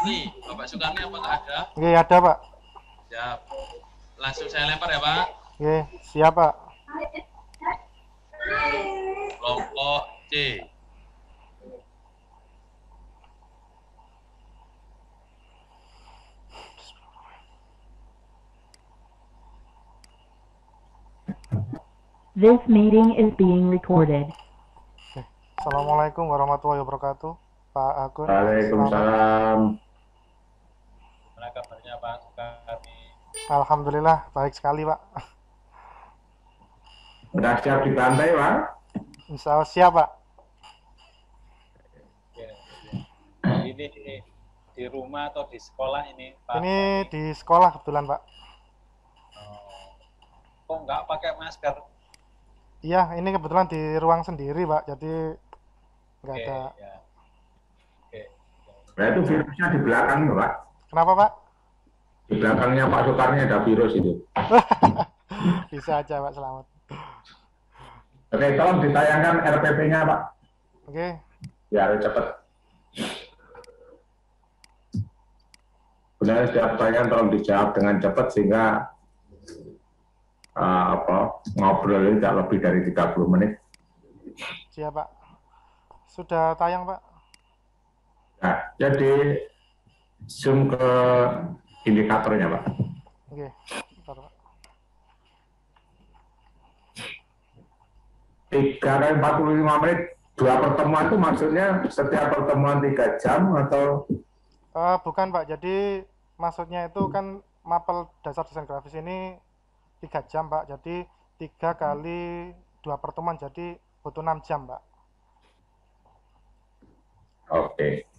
Sukarni. Bapak Sukarni apakah ada? Oke, ada Pak. Siap. Langsung saya lempar ya Pak. Oke, siap Pak. Kelompok C. This meeting is being recorded. Assalamualaikum warahmatullahi wabarakatuh, Pak Agun. Waalaikumsalam. Mana kabarnya Pak Sukarni? Alhamdulillah, baik sekali Pak. Sudah siap di pantai, Pak? Insya Allah siap Pak. Ini di rumah atau di sekolah ini Pak? Ini di sekolah kebetulan Pak. Kok nggak pakai masker? Iya, ini kebetulan di ruang sendiri Pak, jadi nggak Oke, ada. ya. Oke. Nah, itu virusnya di belakang, Pak. Kenapa Pak? Di belakangnya Pak Sukarni ada virus itu. Bisa aja Pak, selamat. Oke, tolong ditayangkan RPP-nya, Pak. Oke, Biar cepat. Benar, setiap pertanyaan tolong dijawab dengan cepat sehingga ngobrol ini tidak lebih dari 30 menit. siap Pak. Sudah tayang Pak? Nah, jadi zoom ke indikatornya, Pak. Oke, bentar, Pak. 3 kali 45 menit, 2 pertemuan itu maksudnya setiap pertemuan 3 jam atau? Bukan Pak, jadi maksudnya itu kan mapel dasar desain grafis ini 3 jam Pak, jadi 3 kali 2 pertemuan, jadi butuh 6 jam Pak. Oke.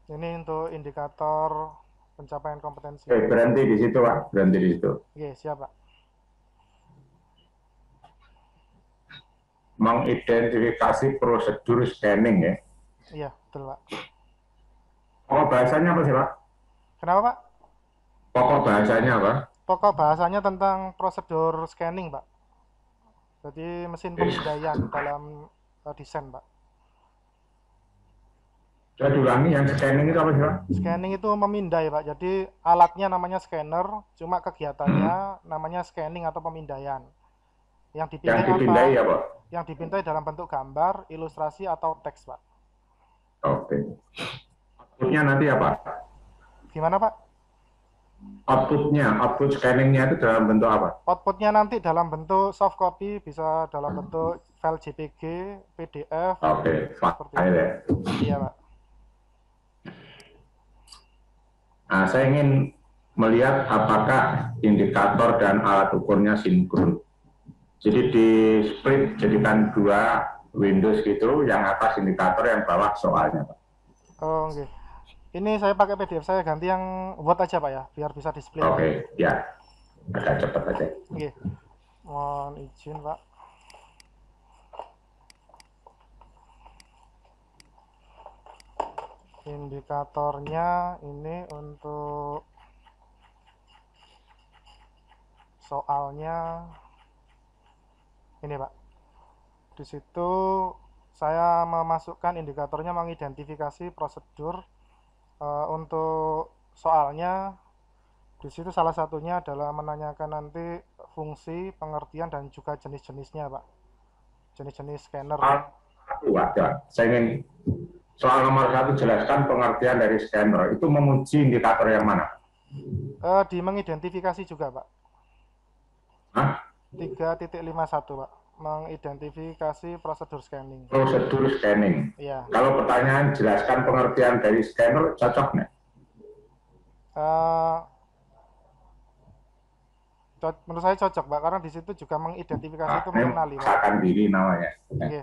Ini untuk indikator pencapaian kompetensi. Oke, berhenti di situ, Pak. Berhenti di situ. Oke, siap Pak. Mengidentifikasi prosedur scanning ya. Iya, betul Pak. Pokok bahasanya apa sih, Pak? Kenapa Pak? Pokok bahasanya apa? Pokok bahasanya tentang prosedur scanning Pak. Jadi mesin pemindaian dalam desain Pak. Saya ulangi, yang scanning itu apa sih, Pak? Scanning itu memindai Pak, jadi alatnya namanya scanner, cuma kegiatannya namanya scanning atau pemindaian. Yang dipindai, Yang dipindai apa? ya, Pak? Yang dipindai dalam bentuk gambar, ilustrasi, atau teks Pak. Oke. Outputnya nanti apa? Gimana Pak? Output scanningnya itu dalam bentuk apa? Outputnya nanti dalam bentuk soft copy, bisa dalam bentuk file JPG, PDF. Oke, seperti file itu. ya. Iya Pak. Nah, saya ingin melihat apakah indikator dan alat ukurnya sinkron. Jadi di split jadikan 2 Windows gitu, yang atas indikator, yang bawah soalnya, Pak. Oh, oke. Ini saya pakai PDF, saya ganti yang Word aja Pak ya, biar bisa display. Oke, ya. Agak cepat aja. Oke. Mohon izin Pak. Indikatornya ini untuk soalnya ini Pak. Di situ saya memasukkan indikatornya mengidentifikasi prosedur. Untuk soalnya di situ salah satunya adalah menanyakan nanti fungsi, pengertian, dan juga jenis-jenisnya Pak. Jenis-jenis scanner. Saya ingin soal nomor 1, jelaskan pengertian dari scanner. Itu memuji indikator yang mana? Di mengidentifikasi juga Pak. Hah? 3.51 Pak. Mengidentifikasi prosedur scanning. Prosedur scanning. Iya. Kalau pertanyaan jelaskan pengertian dari scanner, cocok nggak? Menurut saya cocok Pak, karena di situ juga mengidentifikasi itu mengenali Pak. Memaksakan diri namanya. Oke.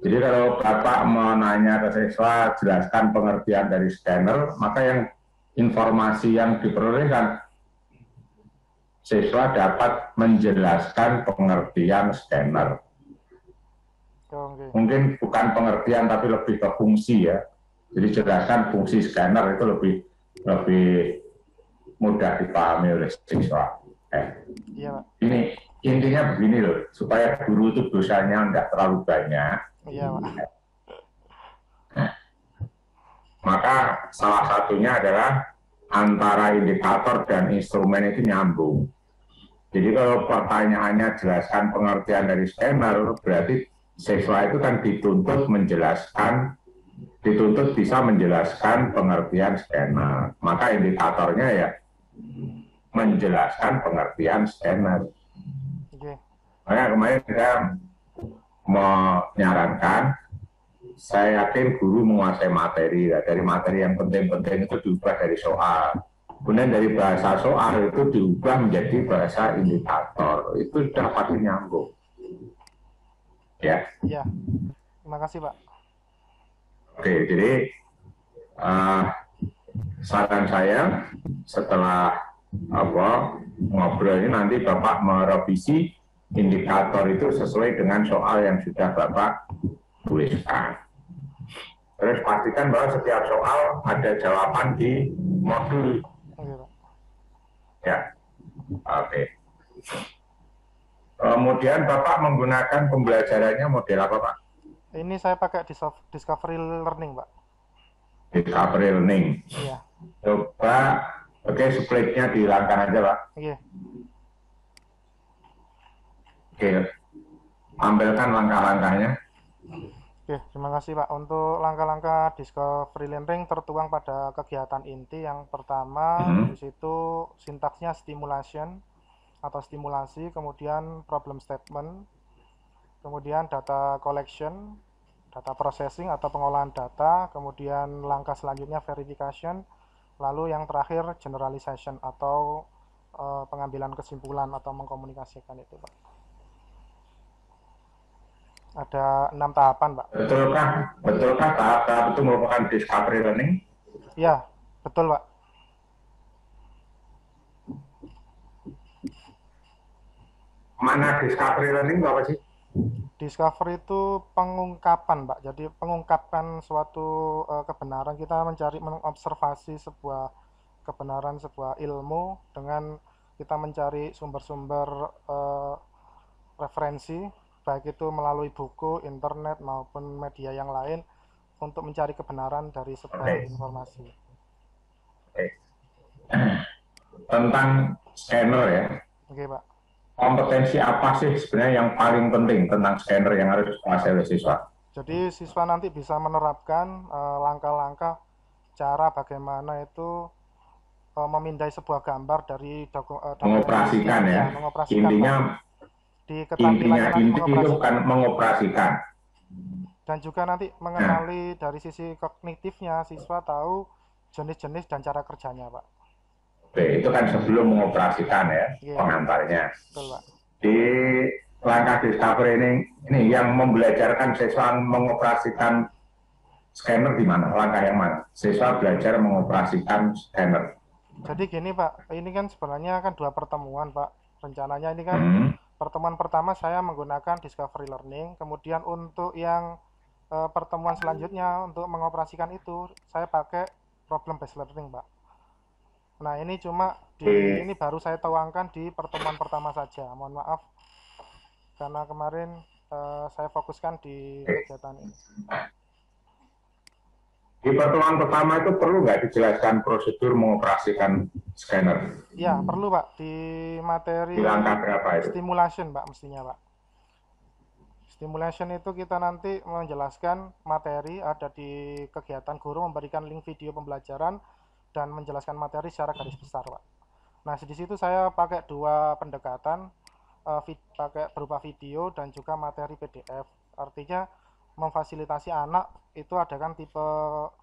Jadi kalau Bapak menanya ke siswa, jelaskan pengertian dari scanner, maka yang informasi yang diperolehkan siswa dapat menjelaskan pengertian scanner. Okay. Mungkin bukan pengertian tapi lebih ke fungsi ya. Jadi jelaskan fungsi scanner itu lebih mudah dipahami oleh siswa. Iya Pak. Ini intinya begini loh, supaya guru itu dosanya nggak terlalu banyak. Iya Pak. Maka salah satunya adalah antara indikator dan instrumen itu nyambung. Jadi kalau pertanyaannya jelaskan pengertian dari scanner, berarti siswa itu kan dituntut bisa menjelaskan pengertian scanner. Maka indikatornya ya menjelaskan pengertian scanner. Oke. Makanya kemarin saya menyarankan, saya yakin guru menguasai materi, ya. Dari materi yang penting-penting itu diubah dari soal. Kemudian dari bahasa soal itu diubah menjadi bahasa indikator. Itu dapat nyambung. Ya. Iya. Terima kasih, Pak. Oke, jadi saran saya setelah ngobrol ini nanti Bapak merevisi indikator itu sesuai dengan soal yang sudah Bapak tuliskan. Terus pastikan bahwa setiap soal ada jawaban di modul. Oke, Pak. Ya, oke. Kemudian Bapak menggunakan pembelajarannya model apa, Pak? Ini saya pakai Discovery Learning, Pak. Discovery Learning. Iya. Coba, oke, split-nya dihilangkan aja, Pak. Oke. Oke, ambilkan langkah-langkahnya. Oke, terima kasih Pak. Untuk langkah-langkah Discovery Learning tertuang pada kegiatan inti. Yang pertama, di situ sintaksnya stimulation atau stimulasi, kemudian problem statement, kemudian data collection, data processing atau pengolahan data, kemudian langkah selanjutnya verification, lalu yang terakhir generalization atau pengambilan kesimpulan atau mengkomunikasikan itu, Pak. Ada 6 tahapan, Pak. Betulkah tahap-tahap itu merupakan discovery learning? Ya, betul, Pak. Mana discovery learning itu apa sih? Discovery itu pengungkapan, Pak. Jadi pengungkapkan suatu kebenaran, kita mencari mengobservasi sebuah kebenaran, sebuah ilmu dengan kita mencari sumber-sumber referensi, baik itu melalui buku, internet maupun media yang lain untuk mencari kebenaran dari sebuah informasi. Tentang scanner ya. Oke, Pak. Kompetensi apa sih sebenarnya yang paling penting tentang scanner yang harus dikuasai oleh siswa? Jadi siswa nanti bisa menerapkan langkah-langkah cara bagaimana itu memindai sebuah gambar dari mengoperasikan ya. mengoperasikan, Intinya inti itu bukan mengoperasikan. Dan juga nanti mengenali dari sisi kognitifnya, siswa tahu jenis-jenis dan cara kerjanya, Pak. Oke, itu kan sebelum mengoperasikan ya, pengantarnya. Betul, Pak. Di langkah discovery ini yang membelajarkan siswa mengoperasikan scanner di mana? Langkah yang mana? Siswa belajar mengoperasikan scanner. Jadi gini, Pak, ini kan sebenarnya kan 2 pertemuan, Pak. Rencananya ini kan pertemuan pertama saya menggunakan discovery learning, kemudian untuk yang pertemuan selanjutnya untuk mengoperasikan itu saya pakai problem based learning, Pak. Nah, ini cuma ini baru saya tuangkan di pertemuan pertama saja. Mohon maaf karena kemarin saya fokuskan di kegiatan ini. Di pertemuan pertama itu perlu nggak dijelaskan prosedur mengoperasikan scanner? Ya, perlu, Pak. Di materi di langkah berapa itu? Stimulation, Pak, mestinya, Pak. Stimulation itu kita nanti menjelaskan materi, ada di kegiatan guru memberikan link video pembelajaran dan menjelaskan materi secara garis besar, Pak. Nah, di situ saya pakai 2 pendekatan, pakai berupa video dan juga materi PDF. Artinya memfasilitasi anak itu ada kan tipe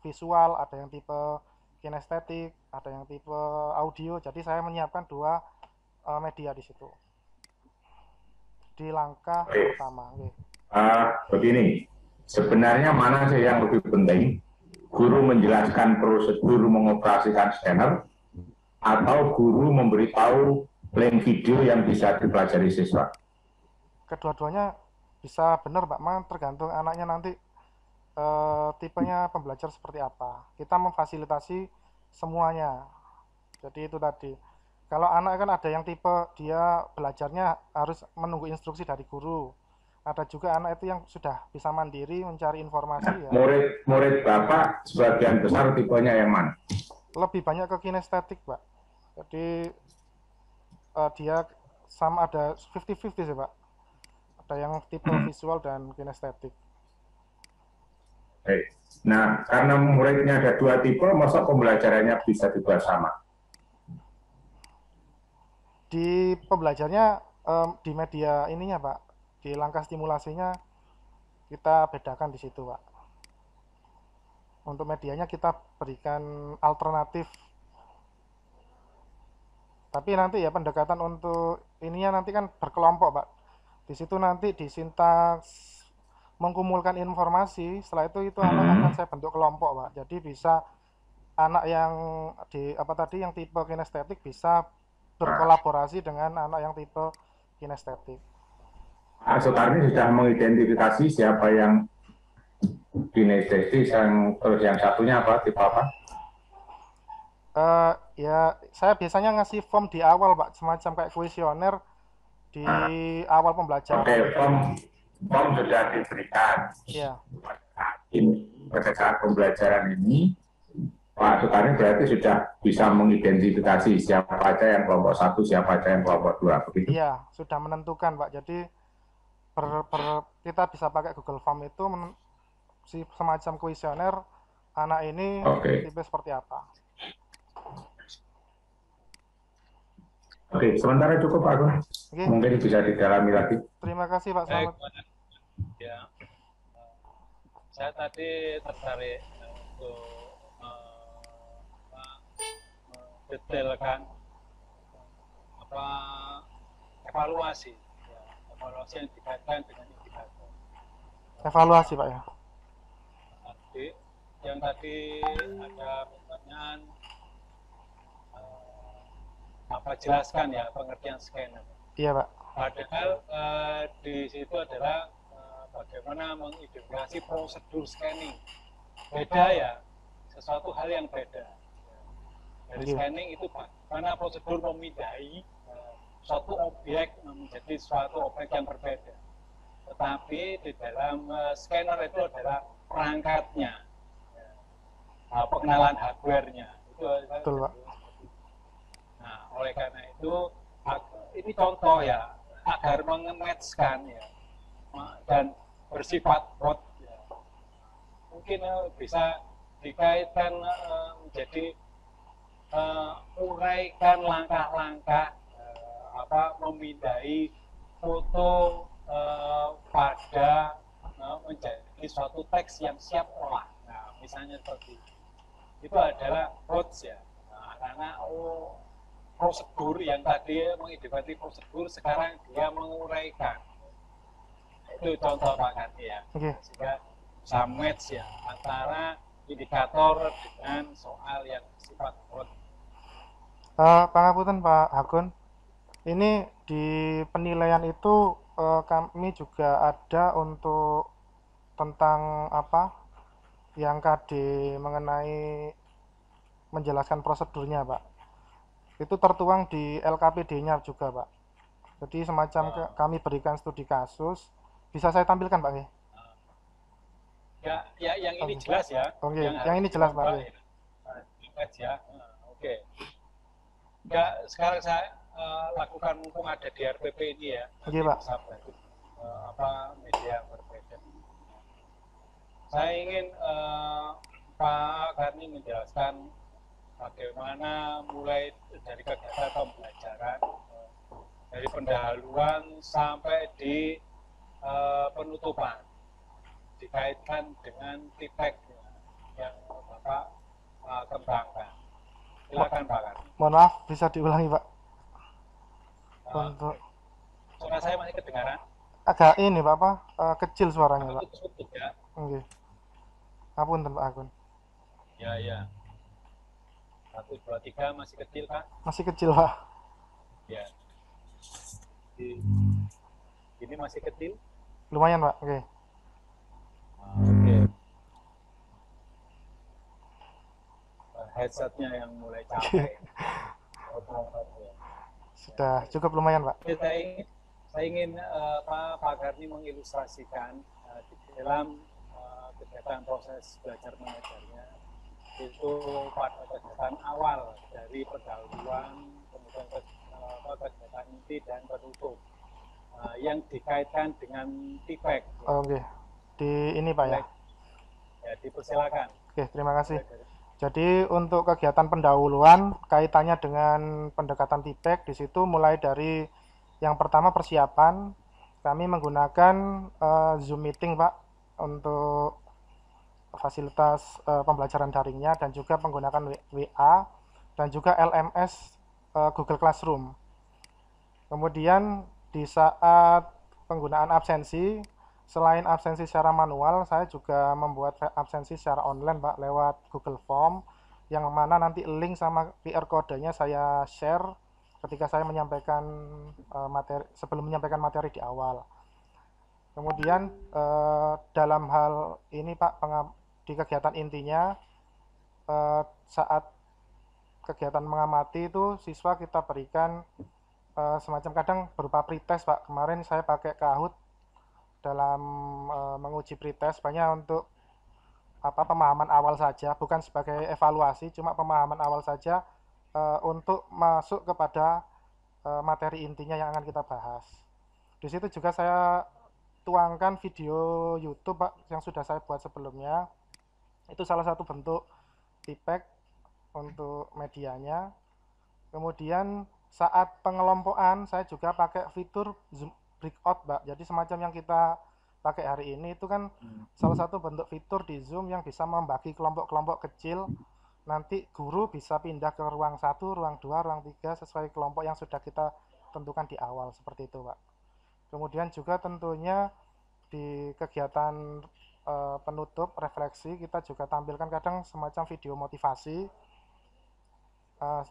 visual, ada yang tipe kinestetik, ada yang tipe audio. Jadi saya menyiapkan 2 media di situ. Di langkah pertama. Begini, sebenarnya mana sih yang lebih penting? Guru menjelaskan prosedur mengoperasikan scanner atau guru memberitahu link video yang bisa dipelajari siswa? Kedua-duanya bisa benar, Pak, memang tergantung anaknya nanti tipenya pembelajar seperti apa. Kita memfasilitasi semuanya. Jadi itu tadi. Kalau anak kan ada yang tipe dia belajarnya harus menunggu instruksi dari guru. Ada juga anak itu yang sudah bisa mandiri mencari informasi ya. Murid Bapak sebagian besar tipenya yang mana? Lebih banyak ke kinestetik, Pak. Jadi dia sama ada 50-50 sih, Pak. Ada yang tipe visual dan kinestetik. Baik. Nah, karena muridnya ada 2 tipe, masa pembelajarannya bisa juga sama? Di pembelajarnya di media ininya, Pak, di langkah stimulasinya kita bedakan di situ, Pak. Untuk medianya kita berikan alternatif. Tapi nanti ya pendekatan untuk ininya nanti kan berkelompok, Pak. Di situ nanti di sintaks mengkumpulkan informasi, setelah itu anak akan saya bentuk kelompok, Pak. Jadi bisa anak yang di apa tadi yang tipe kinestetik bisa berkolaborasi dengan anak yang tipe kinestetik. Pak Soekarni sudah mengidentifikasi siapa yang kinestetik, terus yang satunya apa, tipe apa? Ya saya biasanya ngasih form di awal, Pak, semacam kayak kuesioner di awal pembelajaran. Oke, form sudah diberikan. Iya. Pada saat pembelajaran ini, Pak Soekarni berarti sudah bisa mengidentifikasi siapa aja yang kelompok 1, siapa aja yang kelompok 2, begitu? Iya, sudah menentukan, Pak. Jadi kita bisa pakai Google Form itu semacam kuesioner anak ini tipe seperti apa. Oke, sementara cukup Pak Agun. Mungkin bisa didalami lagi. Terima kasih Pak Selamat. Ya, saya tadi tertarik untuk mendetailkan evaluasi yang dikaitkan dengan indikator. Evaluasi Pak ya. Yang tadi ada pertanyaan jelaskan ya pengertian scanner. Iya Pak. Padahal di situ adalah bagaimana mengidentifikasi prosedur scanning. Beda ya, sesuatu hal yang beda. Dari scanning itu bagaimana prosedur memindai suatu objek menjadi suatu objek yang berbeda. Tetapi di dalam scanner itu adalah perangkatnya, pengenalan hardware-nya. Itu betul Pak. Nah, oleh karena itu ini contoh ya agar mengematchkan ya dan bersifat hot ya. Mungkin bisa dikaitkan menjadi uraikan langkah-langkah memindai foto pada menjadi suatu teks yang siap olah. Nah, misalnya seperti itu adalah HOTS ya. Nah, karena prosedur yang tadi mengidentifikasi prosedur sekarang dia menguraikan. Itu contoh Pak Karni ya. Sehingga bisa match ya antara indikator dengan soal yang sifat HOTS. Pangapunten Pak Agun. Ini di penilaian itu kami juga ada untuk tentang yang KD mengenai menjelaskan prosedurnya Pak. Itu tertuang di LKPD-nya juga Pak. Jadi semacam kami berikan studi kasus. Bisa saya tampilkan Pak? Ya, yang ini jelas ya. Oke, yang ini jelas Pak. Ya, oke. Ya, sekarang saya lakukan mumpung ada di RPP ini ya. Oke Pak. Media berbeda. Saya ingin Pak Karni menjelaskan bagaimana mulai dari kegiatan pembelajaran dari pendahuluan sampai di penutupan dikaitkan dengan titik yang Bapak kembangkan. Silakan Pak Karni. Mohon maaf, bisa diulangi Pak. Untuk suara saya masih kedengaran? Agak ini Pak kecil suaranya Pak. Tutup ya. Oke. Apunten Pak Agun. Ya. 1, 2, 3 masih kecil Pak? Masih kecil Pak. Ya. Ini masih kecil? Lumayan Pak. Oke. Oke. Headsetnya yang mulai capek. Sudah cukup lumayan Pak. saya ingin Pak Karni mengilustrasikan di dalam kegiatan proses belajar mengajarnya itu pada kegiatan awal dari pendahuluan, kemudian kegiatan inti dan penutup yang dikaitkan dengan TPEC. Oke, di ini Pak ya. Ya, dipersilakan. Oke, terima kasih. Jadi untuk kegiatan pendahuluan kaitannya dengan pendekatan TPEC di situ mulai dari yang pertama persiapan, kami menggunakan Zoom meeting Pak untuk fasilitas pembelajaran daringnya dan juga menggunakan WA dan juga LMS Google Classroom. Kemudian di saat penggunaan absensi, selain absensi secara manual, saya juga membuat absensi secara online Pak lewat Google Form yang mana nanti link sama QR kodenya saya share ketika saya menyampaikan materi sebelum menyampaikan materi di awal. Kemudian dalam hal ini Pak di kegiatan intinya saat kegiatan mengamati itu siswa kita berikan semacam kadang berupa pretest Pak. Kemarin saya pakai Kahoot dalam menguji pretest banyak untuk pemahaman awal saja, bukan sebagai evaluasi, cuma pemahaman awal saja untuk masuk kepada materi intinya yang akan kita bahas. Di situ juga saya tuangkan video YouTube Pak yang sudah saya buat sebelumnya. Itu salah satu bentuk TPEC untuk medianya. Kemudian saat pengelompokan saya juga pakai fitur Zoom breakout Pak. Jadi semacam yang kita pakai hari ini itu kan salah satu bentuk fitur di Zoom yang bisa membagi kelompok-kelompok kecil. Nanti guru bisa pindah ke ruang 1, ruang 2, ruang 3 sesuai kelompok yang sudah kita tentukan di awal seperti itu Pak. Kemudian juga tentunya di kegiatan penutup refleksi kita juga tampilkan kadang semacam video motivasi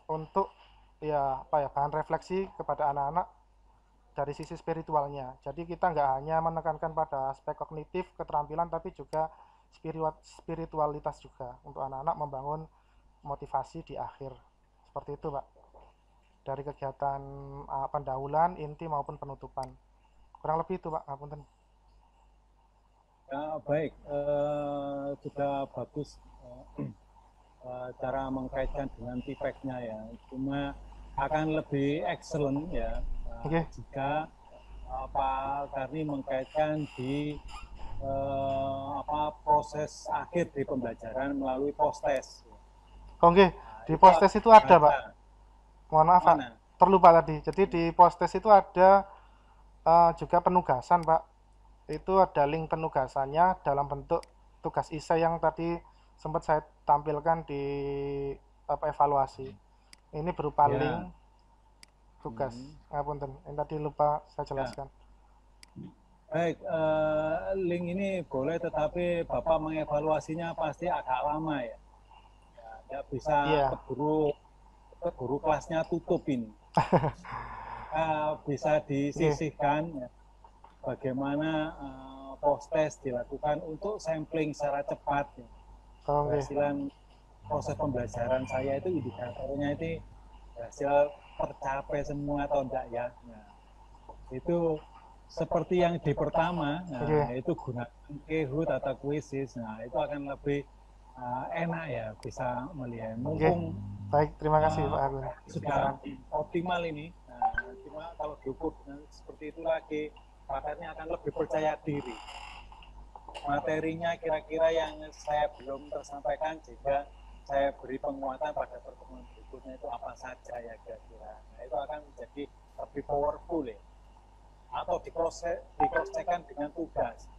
untuk bahan refleksi kepada anak-anak dari sisi spiritualnya. Jadi kita nggak hanya menekankan pada aspek kognitif keterampilan tapi juga spiritualitas juga untuk anak-anak membangun motivasi di akhir. Seperti itu Pak. Dari kegiatan pendahuluan, inti maupun penutupan. Kurang lebih itu Pak, ngapunten. Baik, sudah bagus cara mengkaitkan dengan TPEC-nya ya. Cuma akan lebih excellent ya jika Pak Karni mengkaitkan di proses akhir di pembelajaran melalui post-test. Oke, di post-test itu ada Pak. Mohon maaf Pak, terlupa tadi. Jadi di post-test itu ada juga penugasan Pak. Itu ada link penugasannya dalam bentuk tugas isai yang tadi sempat saya tampilkan di evaluasi. Ini berupa link tugas. Ngapunten, yang tadi lupa saya jelaskan. Baik, link ini boleh, tetapi Bapak mengevaluasinya pasti agak lama ya. Tidak bisa keburu kelasnya tutup ini. Bisa disisihkan ya, bagaimana post-test dilakukan untuk sampling secara cepat ya. Keberhasilan proses pembelajaran saya itu indikatornya itu hasil tercapai semua atau enggak ya. Nah, itu seperti yang di pertama, itu gunakan Kahoot atau Quizzes. Nah, itu akan lebih enak ya, bisa melihat. Mumpung baik, terima kasih Pak Agun. Sudah optimal ini. Nah, cuma kalau diukur seperti itu lagi, pakainya akan lebih percaya diri. Materinya kira-kira yang saya belum tersampaikan, jika saya beri penguatan pada pertemuan berikutnya itu apa saja ya kira-kira. Nah, itu akan menjadi lebih powerful ya. Atau di-cross-check-kan dengan tugas.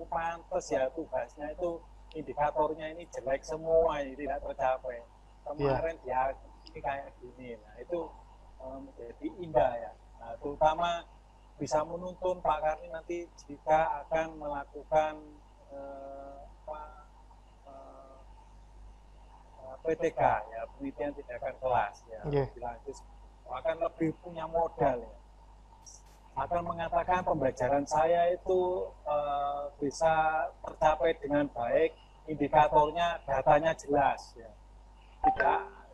Pantes ya tugasnya itu indikatornya ini jelek semua, ini tidak tercapai. Kemarin dia ini kayak gini. Nah, itu menjadi indah ya. Nah, terutama bisa menuntun Pak Karni nanti jika akan melakukan PTK ya, penelitian tindakan kelas ya. Akan lebih punya modal ya. Akan mengatakan pembelajaran saya itu bisa tercapai dengan baik, indikatornya, datanya jelas ya.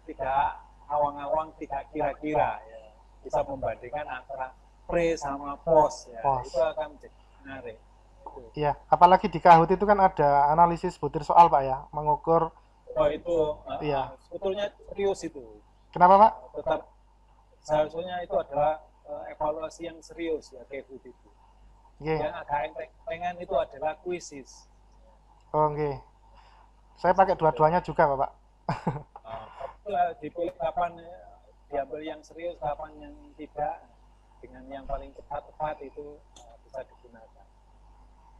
Tidak awang-awang, tidak kira-kira ya. Bisa membandingkan antara pre sama post ya, Post. itu akan menjadi menarik. Itu. Iya, apalagi di Kahoot itu kan ada analisis butir soal Pak ya, mengukur. Oh itu Iya. sebetulnya serius itu. Kenapa Pak? Tetap seharusnya itu adalah evaluasi yang serius ya Kahoot itu. Oke. Yang agak enteng-entengan itu adalah kuisis. Oh, oke. Saya pakai dua-duanya juga Bapak. Dipilih kapan diambil yang serius, kapan yang tidak, dengan yang paling tepat itu bisa digunakan.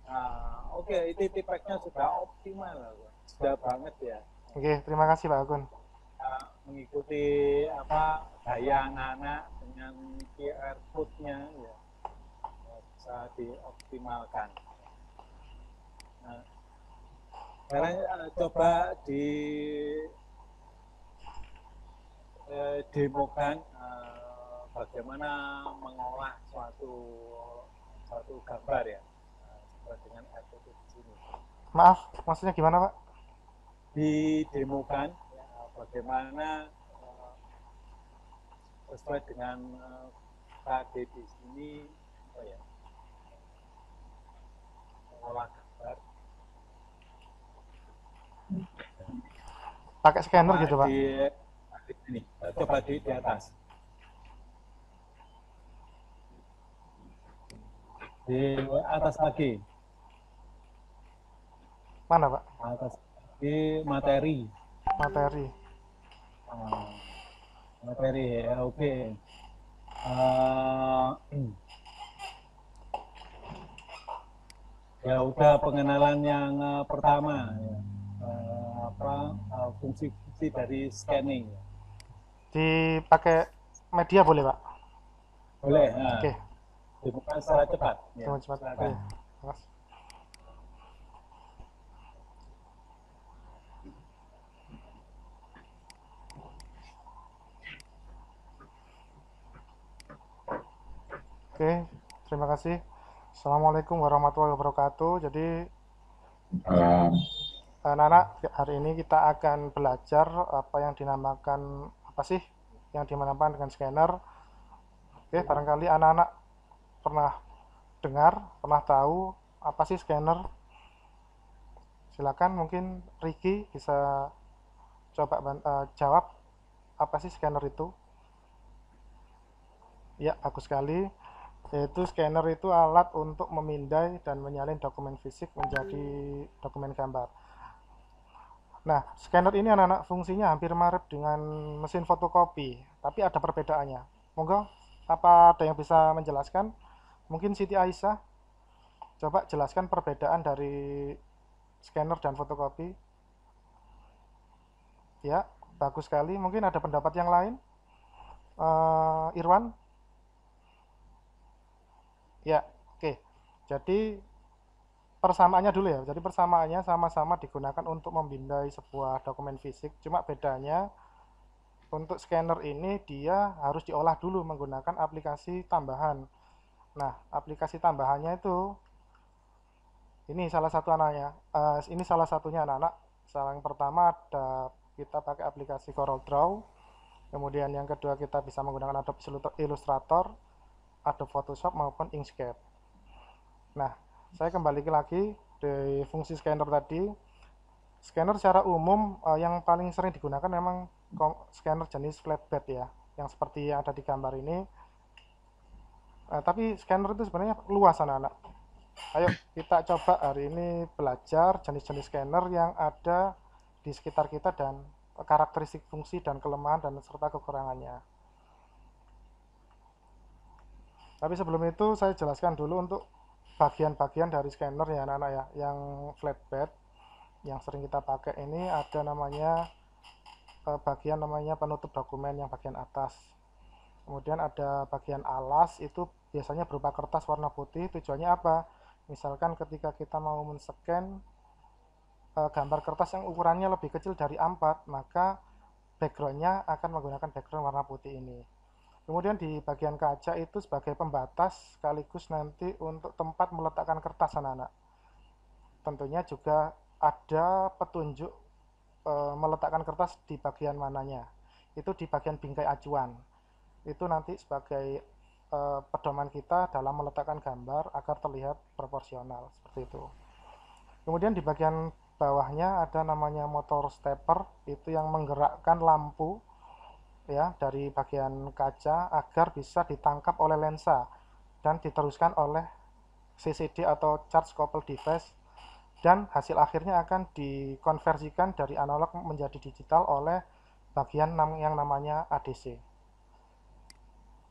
Nah, oke, itu tipeknya sudah optimal, sudah banget ya. Oke, terima kasih Pak Agun. Mengikuti gaya anak-anak dengan QR code-nya ya, bisa dioptimalkan. Nah, sekarang coba demokan bagaimana mengolah suatu gambar ya dengan metode di sini. Maaf, maksudnya gimana Pak? Didemokan ya, bagaimana sesuai dengan KD di sini mengolah gambar. Pakai scanner gitu Pak? Ini, coba di atas. Di atas lagi. Mana Pak? Atas di materi. Materi. Materi ya, oke. Ya udah pengenalan yang pertama ya. Fungsi-fungsi dari scanning. Dipakai media boleh Pak? Boleh. Nah. Oke. Dibuka secara cepat. Ya, Cepat. silakan. Oke, terima kasih. Assalamualaikum warahmatullahi wabarakatuh. Jadi, anak-anak, hari ini kita akan belajar apa yang dinamakan, apa sih yang dinamakan dengan scanner. Oke, barangkali anak-anak pernah dengar, pernah tahu apa sih scanner. Silakan, mungkin Ricky bisa coba jawab apa sih scanner itu. Ya, bagus sekali. Yaitu scanner itu alat untuk memindai dan menyalin dokumen fisik menjadi dokumen gambar. Nah, scanner ini anak-anak fungsinya hampir mirip dengan mesin fotokopi, tapi ada perbedaannya. Monggo, apa ada yang bisa menjelaskan? Mungkin Siti Aisyah, coba jelaskan perbedaan dari scanner dan fotokopi. Ya, bagus sekali. Mungkin ada pendapat yang lain? Irwan? Ya, oke. Jadi persamaannya dulu ya. Jadi persamaannya sama-sama digunakan untuk memindai sebuah dokumen fisik. Cuma bedanya untuk scanner ini dia harus diolah dulu menggunakan aplikasi tambahan. Nah, aplikasi tambahannya itu ini salah satu anaknya. Ini salah satunya anak-anak. Yang pertama ada kita pakai aplikasi CorelDRAW. Kemudian yang kedua kita bisa menggunakan Adobe Illustrator, Adobe Photoshop maupun Inkscape. Nah, saya kembali lagi di fungsi scanner tadi. Scanner secara umum yang paling sering digunakan memang scanner jenis flatbed ya, yang seperti yang ada di gambar ini. Tapi scanner itu sebenarnya luas anak-anak. Ayo kita coba hari ini belajar jenis-jenis scanner yang ada di sekitar kita dan karakteristik fungsi dan kelemahan dan serta kekurangannya. Tapi sebelum itu saya jelaskan dulu untuk bagian-bagian dari scanner ya anak-anak ya. Yang flatbed yang sering kita pakai ini ada namanya bagian namanya penutup dokumen yang bagian atas. Kemudian ada bagian alas, itu biasanya berupa kertas warna putih. Tujuannya apa? Misalkan ketika kita mau men-scan gambar kertas yang ukurannya lebih kecil dari A4, maka backgroundnya akan menggunakan background warna putih ini. Kemudian di bagian kaca itu sebagai pembatas sekaligus nanti untuk tempat meletakkan kertas anak-anak. Tentunya juga ada petunjuk meletakkan kertas di bagian mananya. Itu di bagian bingkai acuan. Itu nanti sebagai pedoman kita dalam meletakkan gambar agar terlihat proporsional seperti itu. Kemudian di bagian bawahnya ada namanya motor stepper, itu yang menggerakkan lampu ya dari bagian kaca agar bisa ditangkap oleh lensa dan diteruskan oleh CCD atau charge coupled device, dan hasil akhirnya akan dikonversikan dari analog menjadi digital oleh bagian yang namanya ADC.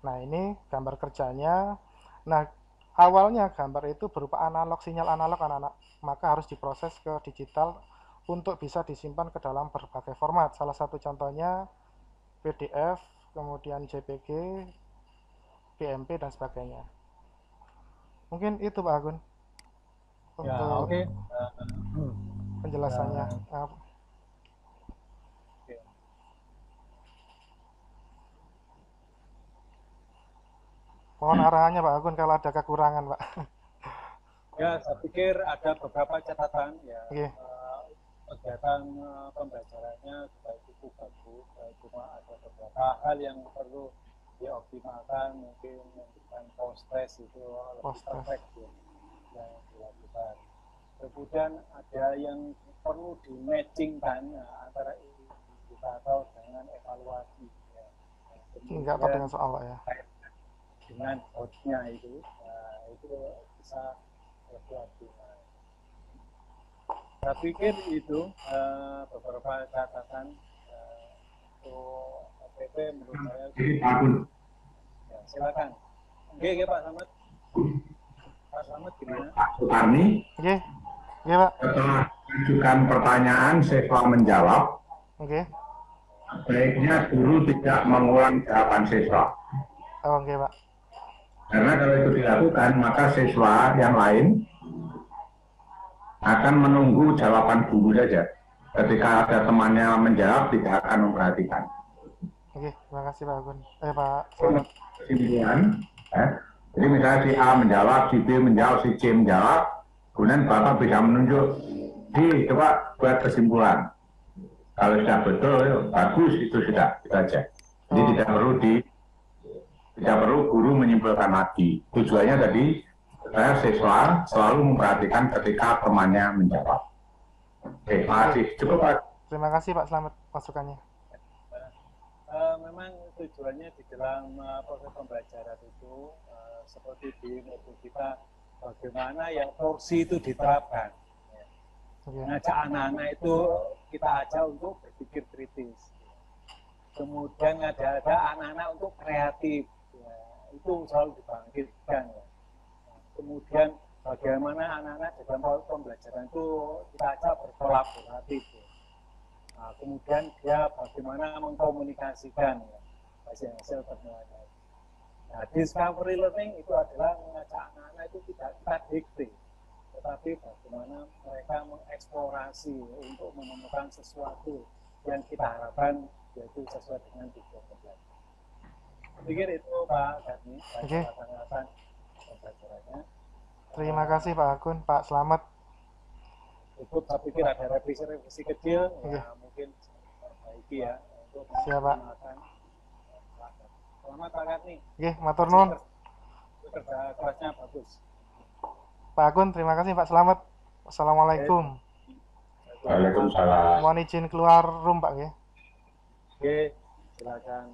Nah, ini gambar kerjanya. Nah, awalnya gambar itu berupa analog, sinyal analog anak-anak, maka harus diproses ke digital untuk bisa disimpan ke dalam berbagai format. Salah satu contohnya PDF, kemudian JPG, PMP, dan sebagainya. Mungkin itu Pak Agun Ya, untuk oke. penjelasannya. Oke. Mohon arahannya Pak Agun kalau ada kekurangan Pak. Ya, saya pikir ada beberapa catatan ya. Oke. Kegiatan pembelajarannya juga cukup bagus, cuma ada beberapa hal yang perlu dioptimalkan, mungkin memberikan post-test itu lebih perfect yang dilakukan. Kemudian ada yang perlu di-matchingkan antara indikator dengan evaluasi. Ya. Enggak apa dengan soal Pak ya. Dengan hotnya itu, itu bisa lebih optimal. Saya pikir itu beberapa catatan untuk PP menurut saya. Ya, silakan. Oke, Pak Slamet. Pak Slamet gimana? Pak Sukarni. Oke, Pak. Setelah mengajukan pertanyaan, siswa menjawab. Oke. Baiknya guru tidak mengulang jawaban siswa. Oke, Pak. Karena kalau itu dilakukan, maka siswa yang lain akan menunggu jawaban guru saja. Ketika ada temannya menjawab, tidak akan memperhatikan. Oke, terima kasih Pak Agun. Pak Slamet. Kesimpulan, jadi misalnya si A menjawab, si B menjawab, si C menjawab, kemudian Bapak bisa menunjuk, coba buat kesimpulan. Kalau sudah betul, bagus, itu sudah, kita cek. Jadi tidak perlu guru menyimpulkan lagi. Tujuannya tadi, saya siswa selalu memperhatikan ketika temannya menjawab. Oke, makasih. Cukup Pak. Terima kasih Pak Slamet masukannya. Memang tujuannya di dalam proses pembelajaran itu seperti di modul kita, bagaimana yang porsi itu diterapkan. Ngajak anak-anak itu kita ajak untuk berpikir kritis. Kemudian ada anak-anak untuk kreatif. Itu selalu dibangkitkan. Kemudian bagaimana anak-anak dalam pembelajaran itu kita ajak berkolaboratif. Nah, kemudian dia bagaimana mengkomunikasikan hasil temuannya. Nah, discovery learning itu adalah mengajak anak-anak itu tidak kita dikte, tetapi bagaimana mereka mengeksplorasi untuk menemukan sesuatu yang kita harapkan, yaitu sesuai dengan tujuan pembelajaran. Saya pikir itu Pak Gadni, catatan pembelajarannya. Terima kasih Pak Agun, Pak Slamet. Cukup, saya pikir ada revisi kecil, ya mungkin perbaiki ya untuk menggunakan. Selamat Pak Gadni. Oke, matur nuwun. Kerja kerasnya bagus. Pak Agun, terima kasih Pak Slamet. Assalamualaikum. Waalaikumsalam. Mohon izin keluar room Pak ya. Oke, silakan.